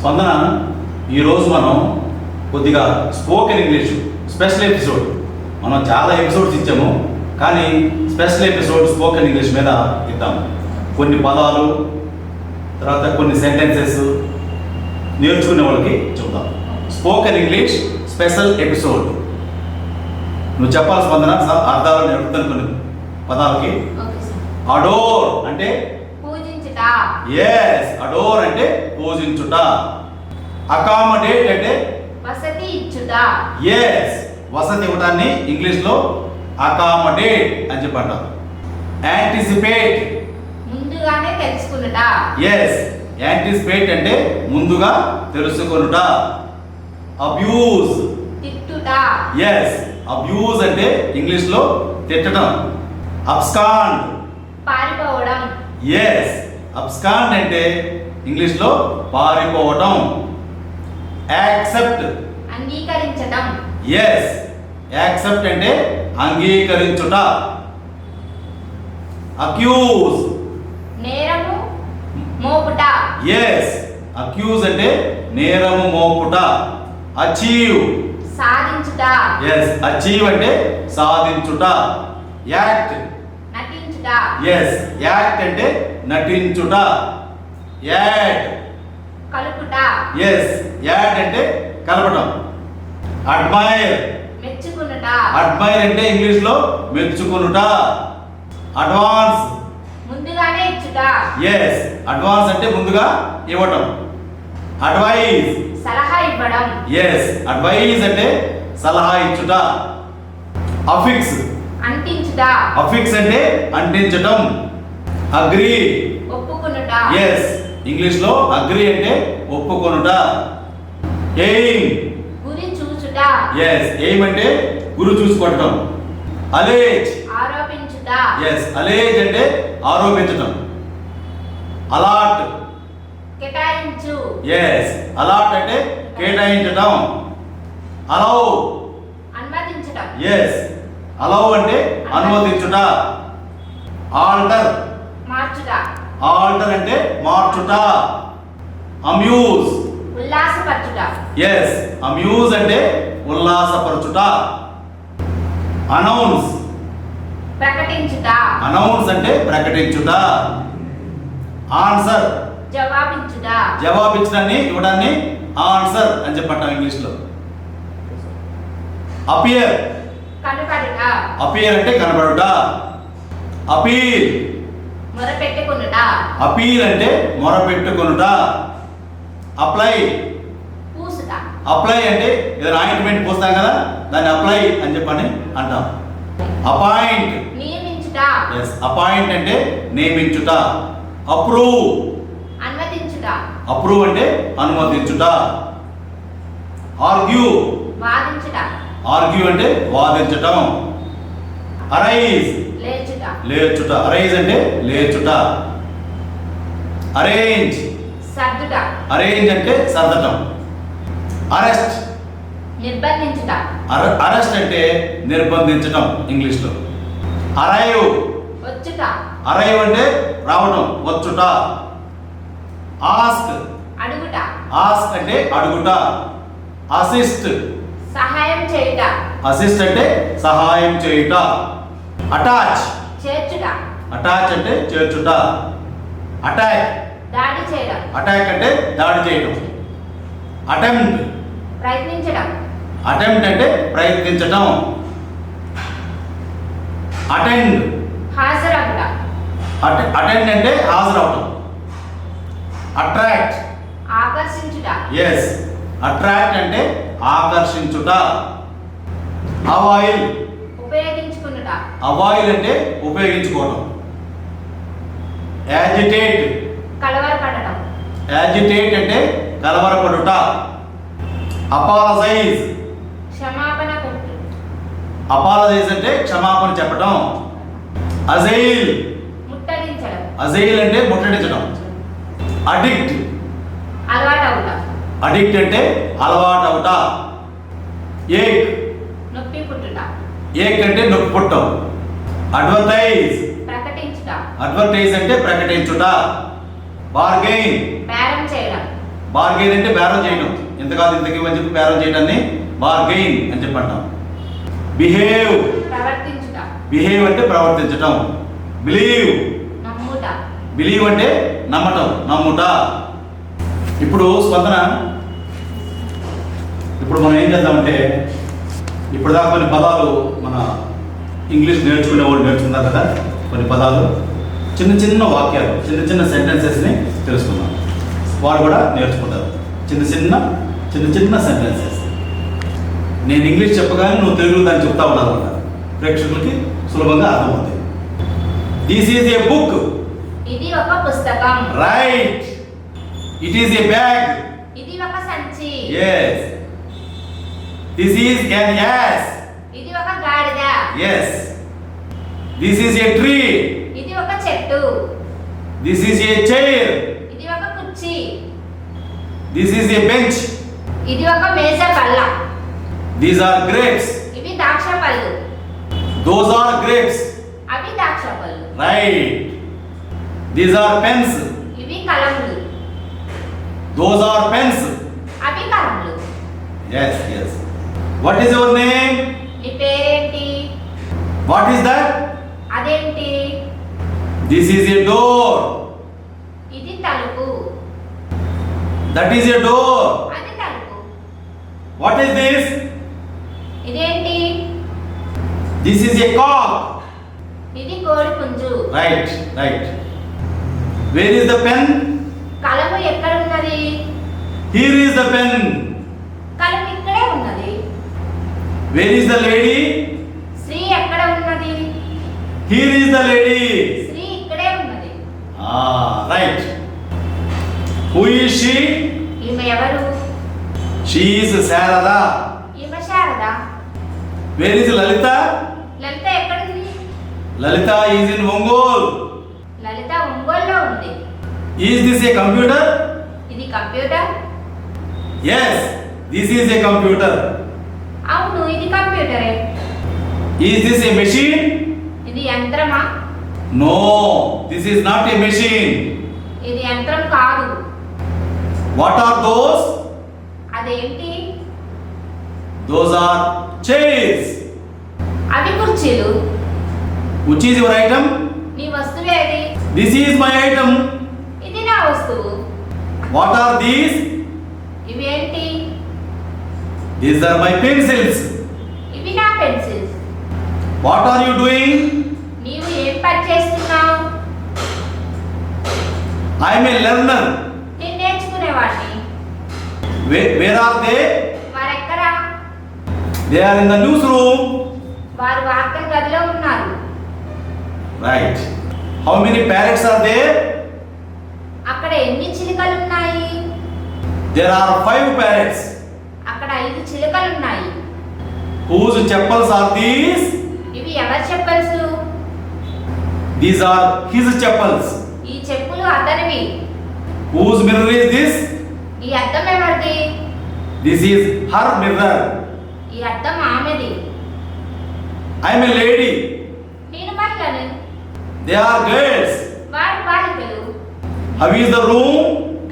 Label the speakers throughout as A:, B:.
A: స్పందన, ఈరోజు మనం కొద్దిగా స్పోకెన్ ఇంగ్లీష్ స్పెషల్ ఎపిసోడ్, మనం చాలా ఎపిసోడ్స్ ఇచ్చాము కానీ స్పెషల్ ఎపిసోడ్ స్పోకెన్ ఇంగ్లీష్ మీద ఇద్దాము. కొన్ని పదాలు, తర్వాత కొన్ని సెంటెన్సెస్ నేర్చుకునే వాళ్ళకి చెప్తాం. Spoken English special episode. నువ్వు చెప్పాలి స్పందన, అర్థాలు నేర్పుతాను కొన్ని పదాలకి. అడోర్ అంటే
B: పూజించుట.
A: ఎస్, అడోర్ అంటే పూజించుట. అకామడేట్ అంటే
B: వసతి ఇచ్చుట.
A: ఎస్, వసతి ఇవ్వడాన్ని ఇంగ్లీష్ లో అకామడేట్ అని చెప్పంటారు. యాంటిసిపేట్,
B: ముందుగానే తెలుసుకునుట.
A: ఎస్, యాంటిసిపేట్ అంటే ముందుగా తెలుసుకొనుట. అబ్యూజ్,
B: తిట్టుట.
A: ఎస్, అబ్యూజ్ అంటే ఇంగ్లీష్ లో తిట్టడం. అబ్స్కాండ్,
B: పారిపోవడం.
A: ఎస్, అబ్స్కాండ్ అంటే ఇంగ్లీష్ లో పారిపోవటం. యాక్సెప్ట్,
B: అంగీకరించడం.
A: ఎస్, యాక్సెప్ట్ అంటే అంగీకరించుట. అక్యూజ్,
B: నేరము మోపుట.
A: ఎస్, అక్యూజ్ అంటే నేరము మోపుట. అచీవ్,
B: సాధించుట.
A: ఎస్, అచీవ్ అంటే సాధించుట. యాక్ట్,
B: నటించుట.
A: ఎస్, యాక్ట్ అంటే నటించుట. యాడ్,
B: కలుపుట.
A: ఎస్, యాడ్ అంటే కలపడం. అడ్మైర్,
B: మెచ్చుకునుట.
A: అడ్మైర్ అంటే ఇంగ్లీష్ లో మెచ్చుకొనుట. అడ్వాన్స్,
B: ముందుగానే ఇచ్చుట.
A: ఎస్, అడ్వాన్స్ అంటే ముందుగా ఇవ్వటం. అడ్వైజ్,
B: సలహా ఇవ్వడం.
A: ఎస్, అడ్వైజ్ అంటే సలహా ఇచ్చుట. అఫిక్స్,
B: అంటించుట.
A: అఫిక్స్ అంటే అంటించటం. అగ్రీ,
B: ఒప్పుకునుట.
A: ఎస్, ఇంగ్లీష్ లో అగ్రీ అంటే ఒప్పుకొనుట. ఎయిమ్,
B: గురి చూచుట.
A: ఎస్, ఎయిమ్ అంటే గురి చూసుకోవటం. అలేజ్,
B: ఆరోపించుట.
A: ఎస్, అలేజ్ అంటే ఆరోపించటం. అలాట్,
B: కేటాయించు.
A: ఎస్, అలాట్ అంటే కేటాయించటం. అలౌ,
B: అనుమతించడం.
A: ఎస్, అలౌ అంటే అనుమతించుట. ఆల్టర్,
B: మార్చుట.
A: ఆల్టర్ అంటే మార్చుట. అమ్యూజ్,
B: ఉల్లాసపరచుట.
A: ఎస్, అమ్యూజ్ అంటే ఉల్లాసపరచుట. అనౌన్స్,
B: ప్రకటించుట.
A: అనౌన్స్ అంటే ప్రకటించుట. ఆన్సర్,
B: జవాబించుట.
A: జవాబించడాన్ని ఇవ్వడాన్ని ఆన్సర్ అని చెప్పంటాం ఇంగ్లీష్ లో. అపియర్,
B: కనుపడుట.
A: అపియర్ అంటే కనబడుట. అపీల్,
B: మొరపెట్టుకునుట.
A: అపీల్ అంటే మొరపెట్టుకొనుట. అప్లై,
B: పూసుట.
A: అప్లై అంటే ఏదైనా ఆయింట్మెంట్ పోస్తాం కదా, దాన్ని అప్లై అని చెప్పని అంటాం. అపాయింట్,
B: నియమించుట.
A: ఎస్, అపాయింట్ అంటే నియమించుట. అప్రూవ్,
B: అనుమతించుట.
A: అప్రూవ్ అంటే అనుమతించుట. ఆర్గ్యూ,
B: వాదించుట.
A: ఆర్గ్యూ అంటే వాదించటం. అరైజ్,
B: లేచుట.
A: లేచుట, అరైజ్ అంటే లేచుట. అరేంజ్,
B: సర్దుట.
A: అరేంజ్ అంటే సర్దటం. అరెస్ట్,
B: నిర్బంధించుట.
A: అరెస్ట్ అంటే నిర్బంధించటం ఇంగ్లీష్ లో. అరైవ్,
B: వచ్చుట.
A: అరైవ్ అంటే రావటం, వచ్చుట. ఆస్క్,
B: అడుగుట.
A: ఆస్క్ అంటే అడుగుట. అసిస్ట్,
B: సహాయం చేయుట.
A: అసిస్ట్ అంటే సహాయం చేయుట. అటాచ్,
B: చేర్చుట.
A: అటాచ్ అంటే చేర్చుట. అటాక్,
B: దాడి చేయడం.
A: అటాక్ అంటే దాడి చేయటం. అటెంప్ట్,
B: ప్రయత్నించడం.
A: అటెంప్ట్ అంటే ప్రయత్నించటం. అటెండ్,
B: హాజరవుట.
A: అటెండ్ అంటే హాజరవటం. అట్రాక్ట్,
B: ఆకర్షించుట.
A: ఎస్, అట్రాక్ట్ అంటే ఆకర్షించుట. అవాయిల్,
B: ఉపయోగించుకునుట.
A: అవాయిల్ అంటే ఉపయోగించుకోవటం. యాజిటేట్,
B: కలవరపడటం.
A: యాజిటేట్ అంటే కలవరపడుట. అపాలజైజ్,
B: క్షమాపణ కొట్టు.
A: అపాలజైజ్ అంటే క్షమాపణ చెప్పటం. అజైల్,
B: ముట్టడించడం.
A: అజైల్ అంటే ముట్టడించడం. అడిక్ట్,
B: అలవాటవుట.
A: అడిక్ట్ అంటే అలవాటవుట. ఏక్,
B: నొప్పి పుట్టుట.
A: ఏక్ అంటే నొప్పి పుట్టం. అడ్వర్టైజ్,
B: ప్రకటించుట.
A: అడ్వర్టైజ్ అంటే ప్రకటించుట. బార్గెయిన్,
B: బేరం చేయడం.
A: బార్గెయిన్ అంటే బేరం చేయడం, ఇంత కాదు ఇంతకి అని చెప్పి బేరం చేయడాన్ని బార్గెయిన్ అని చెప్పి అంటాం. బిహేవ్,
B: ప్రవర్తించుట.
A: బిహేవ్ అంటే ప్రవర్తించటం. బిలీవ్,
B: నమ్ముట.
A: బిలీవ్ అంటే నమ్మటం, నమ్ముట. ఇప్పుడు స్పందన, ఇప్పుడు మనం ఏం చేద్దామంటే ఇప్పుడు దాకా కొన్ని పదాలు మన ఇంగ్లీష్ నేర్చుకునే వాళ్ళు నేర్చుకున్నారు కదా, కొన్ని పదాలు చిన్న చిన్న వాక్యాలు, చిన్న చిన్న సెంటెన్సెస్ని తెలుసుకుందాం. వారు కూడా నేర్చుకుంటారు చిన్న చిన్న సెంటెన్సెస్. నేను ఇంగ్లీష్ చెప్పగానే నువ్వు తెలుగులో దాన్ని చెప్తా ఉండాలన్నమాట, ప్రేక్షకులకి సులభంగా అర్థమవుతుంది. This is a book.
B: ఇది ఒక పుస్తకం.
A: Right. It is a bag.
B: ఇది ఒక సంచి.
A: yes. This is an ass.
B: ఇది ఒక గాడిద.
A: yes. This is a tree.
B: ఇది ఒక చెట్టు.
A: This is a chair.
B: ఇది ఒక కుర్చీ.
A: This is a bench.
B: ఇది ఒక మేజ బల్ల.
A: These are grapes.
B: ఇవి ద్రాక్ష పళ్ళు.
A: Those are grapes.
B: అవి ద్రాక్ష పళ్ళు.
A: రైట్. These are pens.
B: ఇవి కలములు.
A: Those are pens.
B: అవి కలములు.
A: yes. What is your name?
B: నీ పేరేంటి?
A: What is that?
B: అదేంటి?
A: This is a door.
B: ఇది తలుపు.
A: That is a door.
B: అది తలుపు.
A: What is this?
B: ఇదేంటి?
A: This is a cock.
B: ఇది కోడి పుంజు.
A: Right. Where is the pen?
B: కలము ఎక్కడ ఉన్నది?
A: Here is the pen.
B: కలము ఇక్కడే ఉన్నది.
A: Where is the lady?
B: స్త్రీ ఎక్కడ ఉన్నది?
A: Here is the lady.
B: స్త్రీ ఇక్కడే ఉన్నది.
A: Right. Who is she?
B: ఈమె ఎవరు?
A: She is Sarada.
B: ఈమె శారద.
A: Where is Lalita?
B: లలిత ఎక్కడుంది?
A: Lalita is in Ongole.
B: లలిత ఒంగోలులో ఉంది.
A: Is this a computer?
B: ఇది computer.
A: Yes, this is a computer.
B: అవును, ఇది కంప్యూటరే.
A: Is this a machine?
B: ఇది యంత్రమా?
A: No, this is not a machine.
B: ఇది యంత్రం కాదు.
A: What are those?
B: అదేంటి?
A: Those are chairs.
B: అవి కుర్చీలు.
A: Which is your item?
B: నీ వస్తువేది?
A: This is my item.
B: ఇది నా వస్తువు.
A: What are these?
B: ఇవి ఏంటి?
A: These are my pencils.
B: ఇవి నా pencils.
A: What are you doing?
B: నీవు ఏం పని చేస్తున్నావు?
A: I am a learner.
B: నేను నేర్చుకునేవాడిని.
A: Where are they?
B: వారెక్కడా?
A: They are in the newsroom.
B: వారు వార్తల గదిలో ఉన్నారు.
A: Right. How many parrots are there?
B: అక్కడ ఎన్ని చిలుకలు ఉన్నాయి?
A: There are 5 parrots.
B: అక్కడ 5 చిలుకలు ఉన్నాయి.
A: Whose chappals are these?
B: ఇవి ఎవరి chappals?
A: These are his chappals.
B: ఈ చెప్పులు అతనివి.
A: Whose mirror is this?
B: ఈ అద్దం ఎవరిది?
A: This is her mirror.
B: ఈ అద్దం ఆమెది.
A: I am a lady.
B: నేను మహిళను.
A: They are girls.
B: వారు బాలికలు.
A: How is the room?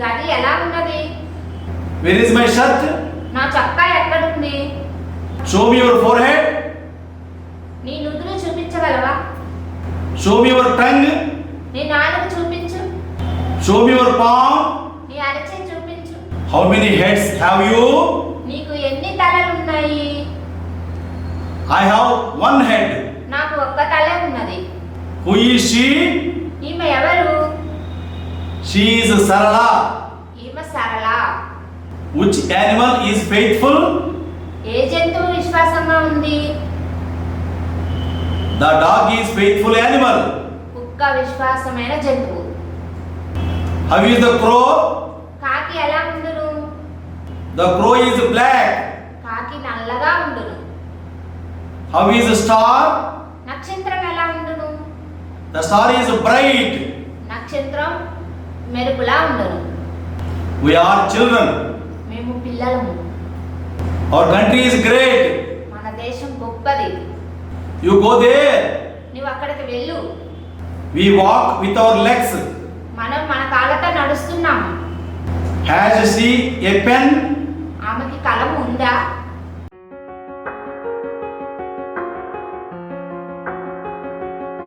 B: గది ఎలా ఉన్నది?
A: Where is my shirt?
B: నా చొక్కా ఎక్కడుంది?
A: Show me your forehead.
B: నీ నుదురు చూపించగలవా?
A: Show me your tongue.
B: నీ నాలుగు చూపించు.
A: Show me your palm.
B: నీ అరచె చూపించు.
A: How many heads have you?
B: నీకు ఎన్ని తలలు ఉన్నాయి?
A: I have 1 head.
B: నాకు ఒక్క తలే ఉన్నది.
A: Who is she?
B: ఈమె ఎవరు?
A: She is Sarala.
B: ఈమె సరళ.
A: Which animal is faithful?
B: ఏ జంతువు విశ్వాసంగా ఉంది?
A: The dog is faithful animal.
B: కుక్క విశ్వాసమైన జంతువు.
A: How is the crow?
B: కాకి ఎలా ఉండును?
A: The crow is black.
B: కాకి నల్లగా ఉండును.
A: How is the star?
B: నక్షత్రం ఎలా ఉండును?
A: The star is bright.
B: నక్షత్రం మెరుపులా ఉండును.
A: We are children.
B: మేము పిల్లలము.
A: Our country is great.
B: మన దేశం గొప్పది.
A: You go there.
B: నువ్వు అక్కడికి వెళ్ళు.
A: We walk with our legs.
B: మనం మన కాళ్ళతో నడుస్తున్నాము.
A: Has she a pen?
B: ఆమెకి కలము ఉందా?